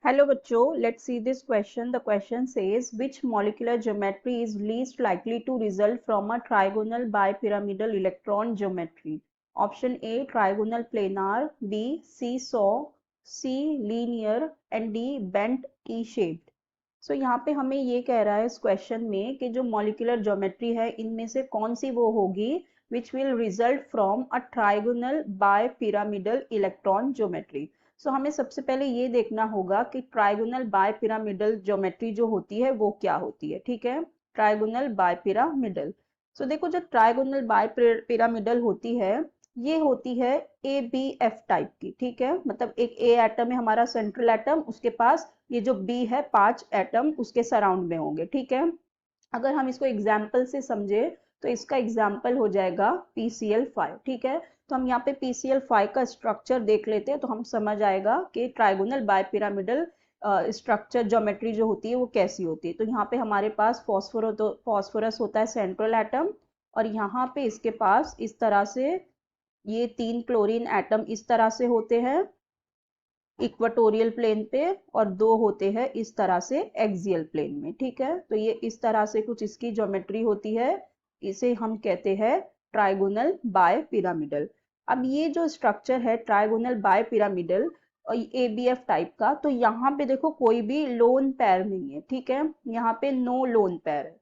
Hello बच्चों, let's see this question. The question says which molecular geometry is least likely to result from a trigonal bipyramidal electron geometry? Option A trigonal planar, B seesaw, C linear and D bent E-shaped. So यहाँ पे हमें ये कह रहा है इस question में कि जो मॉलिक्यूलर ज्योमेट्री है इनमें से कौन सी वो होगी which will result from a trigonal bipyramidal electron geometry. सो हमें सबसे पहले ये देखना होगा कि ट्राइगोनल बायपिरामिडल ज्योमेट्री जो होती है वो क्या होती है। ठीक है, ट्राइगोनल बायपिरामिडल। सो देखो, जो ट्राइगोनल बायपिरामिडल होती है ये होती है ए बी एफ टाइप की। ठीक है, मतलब एक ए एटम है हमारा सेंट्रल एटम, उसके पास ये जो बी है 5 एटम उसके सराउंड में होंगे। ठीक है, अगर हम इसको एग्जाम्पल से समझे तो इसका एग्जाम्पल हो जाएगा PCl5। ठीक है, तो हम यहाँ पे PCl5 का स्ट्रक्चर देख लेते हैं तो हम समझ आएगा कि ट्राइगोनल बायपिरामिडल स्ट्रक्चर ज्योमेट्री जो होती है वो कैसी होती है। तो यहाँ पे हमारे पास फॉस्फोरस होता है सेंट्रल एटम, और यहाँ पे इसके पास इस तरह से ये 3 क्लोरीन एटम इस तरह से होते हैं इक्वेटोरियल प्लेन पे, और 2 होते हैं इस तरह से एक्सियल प्लेन में। ठीक है, तो ये इस तरह से कुछ इसकी ज्योमेट्री होती है, इसे हम कहते हैं ट्राइगोनल बाय पिरामिडल। अब ये जो स्ट्रक्चर है trigonal bipyramidal ABF type का, तो यहाँ पे देखो कोई भी लोन पेयर नहीं है। ठीक है, यहाँ पे नो लोन पेयर है।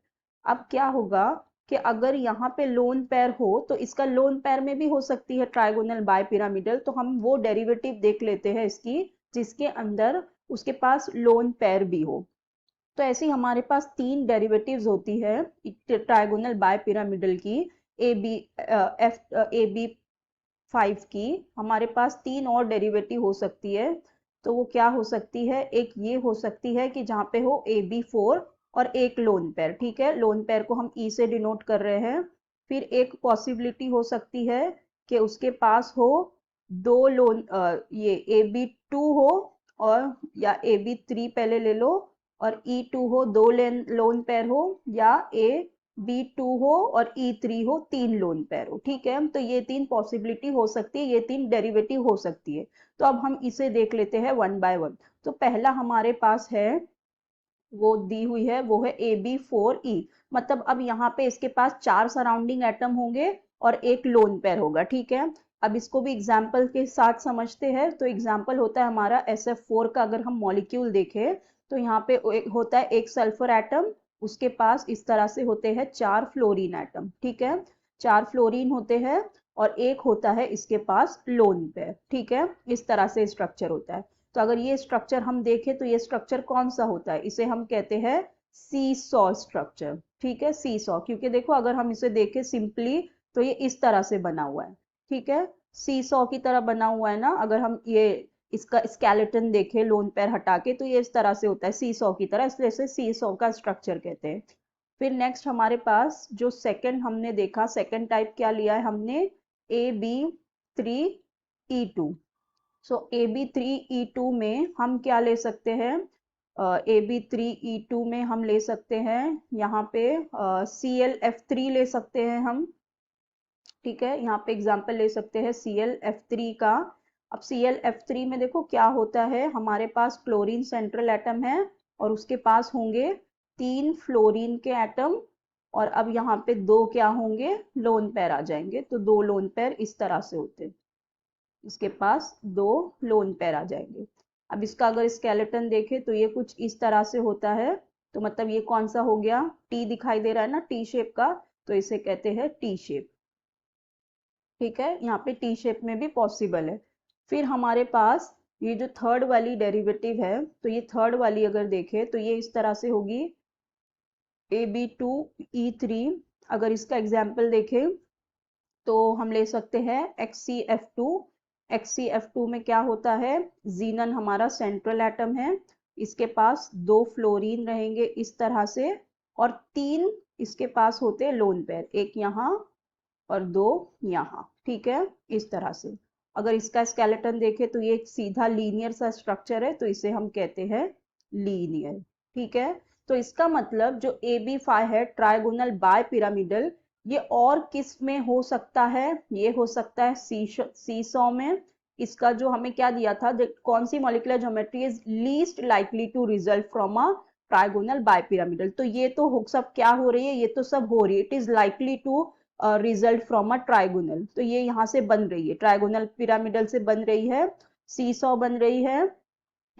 अब क्या होगा कि अगर यहाँ पे लोन पेयर हो तो इसका लोन पेयर में भी हो सकती है ट्राइगोनल बाय पिरामिडल, तो हम वो डेरिवेटिव देख लेते हैं इसकी जिसके अंदर उसके पास लोन पेयर भी हो। तो ऐसी हमारे पास 3 डेरिवेटिव्स होती है ट्राइगोनल बाय पिरामिडल की। ए बी 5 की हमारे पास 3 और डेरिवेटिव हो सकती है। तो वो क्या हो सकती है, एक ये हो सकती है कि जहाँ पे हो AB4 और एक लोन पेयर। ठीक है, लोन पेयर को हम E से डिनोट कर रहे हैं। फिर एक पॉसिबिलिटी हो सकती है कि उसके पास हो दो लोन ये AB2 हो, और या AB3 पहले ले लो, और E2 हो, 2 लोन पेयर हो, या B2 हो और E3 हो, 3 लोन पेयर हो। ठीक है, तो ये 3 पॉसिबिलिटी हो सकती है, ये 3 डेरिवेटिव हो सकती है। तो अब हम इसे देख लेते हैं वन बाय वन। तो पहला हमारे पास है, वो दी हुई है, वो है AB4E। मतलब अब यहाँ पे इसके पास 4 सराउंडिंग एटम होंगे और एक लोन पेयर होगा। ठीक है, अब इसको भी एग्जाम्पल के साथ समझते हैं। तो एग्जाम्पल होता है हमारा SF4 का। अगर हम मॉलिक्यूल देखें तो यहाँ पे होता है एक सल्फर एटम, उसके पास इस तरह से होते हैं 4 फ्लोरीन एटम। ठीक है, 4 फ्लोरीन होते हैं और एक होता है इसके पास लोन पेयर। ठीक है, इस तरह से स्ट्रक्चर होता है। तो अगर ये स्ट्रक्चर हम देखें तो ये स्ट्रक्चर कौन सा होता है, इसे हम कहते हैं सी सॉ स्ट्रक्चर। ठीक है, सी सॉ, क्योंकि देखो अगर हम इसे देखें सिंपली तो ये इस तरह से बना हुआ है। ठीक है, सी सॉ की तरह बना हुआ है ना। अगर हम ये इसका स्केलेटन देखें लोन पैर हटा के तो ये इस तरह से होता है सी सॉ की तरह, इसलिए इसे सी सॉ का स्ट्रक्चर कहते हैं। फिर नेक्स्ट हमारे पास जो सेकंड हमने देखा, सेकंड टाइप क्या लिया है हमने, AB3E2। सो AB3E2 में हम क्या ले सकते हैं, AB3E2 में हम ले सकते हैं यहाँ पे ClF3 ले सकते हैं हम। ठीक है, यहाँ पे एग्जांपल ले सकते हैं ClF3 का। अब ClF3 में देखो क्या होता है, हमारे पास क्लोरीन सेंट्रल एटम है और उसके पास होंगे 3 फ्लोरीन के एटम, और अब यहाँ पे 2 क्या होंगे, लोन पेयर आ जाएंगे। तो 2 लोन पेयर इस तरह से होते हैं, इसके पास 2 लोन पेयर आ जाएंगे। अब इसका अगर स्केलेटन देखें तो ये कुछ इस तरह से होता है। तो मतलब ये कौन सा हो गया, टी दिखाई दे रहा है ना, टी शेप का, तो इसे कहते हैं टी शेप। ठीक है, यहाँ पे टी शेप में भी पॉसिबल है। फिर हमारे पास ये जो थर्ड वाली डेरिवेटिव है, तो ये थर्ड वाली अगर देखें तो ये इस तरह से होगी AB2E3। अगर इसका एग्जाम्पल देखें तो हम ले सकते हैं XCF2। XCF2 में क्या होता है, जीनन हमारा सेंट्रल एटम है, इसके पास 2 फ्लोरीन रहेंगे इस तरह से, और 3 इसके पास होते हैं लोन पेयर, एक यहाँ और 2 यहाँ। ठीक है, इस तरह से अगर इसका स्केलेटन देखें तो ये एक सीधा लीनियर सा स्ट्रक्चर है, तो इसे हम कहते हैं लीनियर। ठीक है, तो इसका मतलब जो AB5 है ट्राइगोनल बाय पिरामिडल, ये और किस में हो सकता है, ये हो सकता है सीसॉ में, इसका जो हमें क्या दिया था, कौन सी molecular geometry is least likely to result from a trigonal bipyramidal. तो ये तो सब क्या हो रही है, ये तो सब हो रही है, it is likely to result from a trigonal. तो ये यहाँ से बन रही है, ट्राइगोनल पिरामिडल से बन रही है, सीसॉ बन रही है,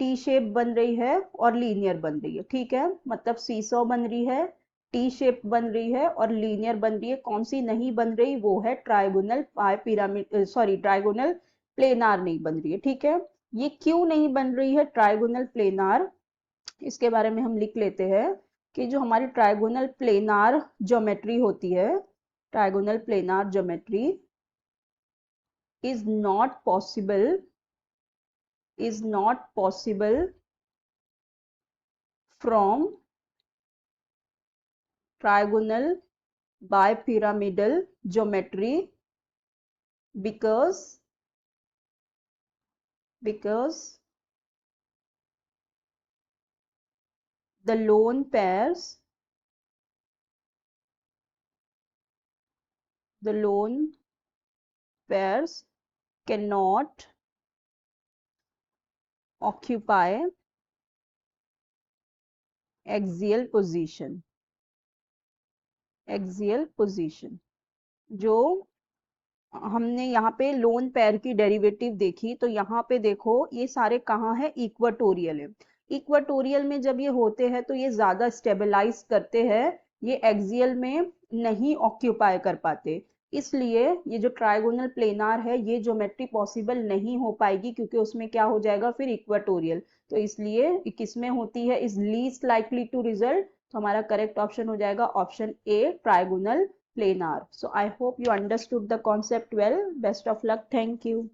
टी शेप बन रही है और लीनियर बन रही है। ठीक है, मतलब सीसॉ बन रही है, टी शेप बन रही है और लीनियर बन रही है। कौन सी नहीं बन रही, वो है trigonal bipyramid, sorry trigonal planar नहीं बन रही है। ठीक है, ये क्यों नहीं बन रही है ट्राइगोनल प्लेनार, इसके बारे में हम लिख लेते हैं कि जो हमारी ट्राइगोनल प्लेनार ज्योमेट्री होती है, trigonal planar geometry is not possible, is not possible from trigonal bipyramidal geometry because the lone pairs cannot occupy axial position, जो हमने यहाँ पे लोन पेयर की डेरिवेटिव देखी, तो यहाँ पे देखो ये सारे कहाँ है, इक्वाटोरियल है। इक्वाटोरियल में जब ये होते हैं तो ये ज्यादा स्टेबलाइज करते हैं, ये एक्सियल में नहीं ऑक्यूपाई कर पाते, इसलिए ये जो ट्राइगोनल प्लेनार है ये ज्योमेट्री पॉसिबल नहीं हो पाएगी, क्योंकि उसमें क्या हो जाएगा फिर इक्वाटोरियल। तो इसलिए किसमें होती है, is least likely to result. तो हमारा करेक्ट ऑप्शन हो जाएगा option A, trigonal planar. So I hope you understood the concept well. Best of luck. Thank you.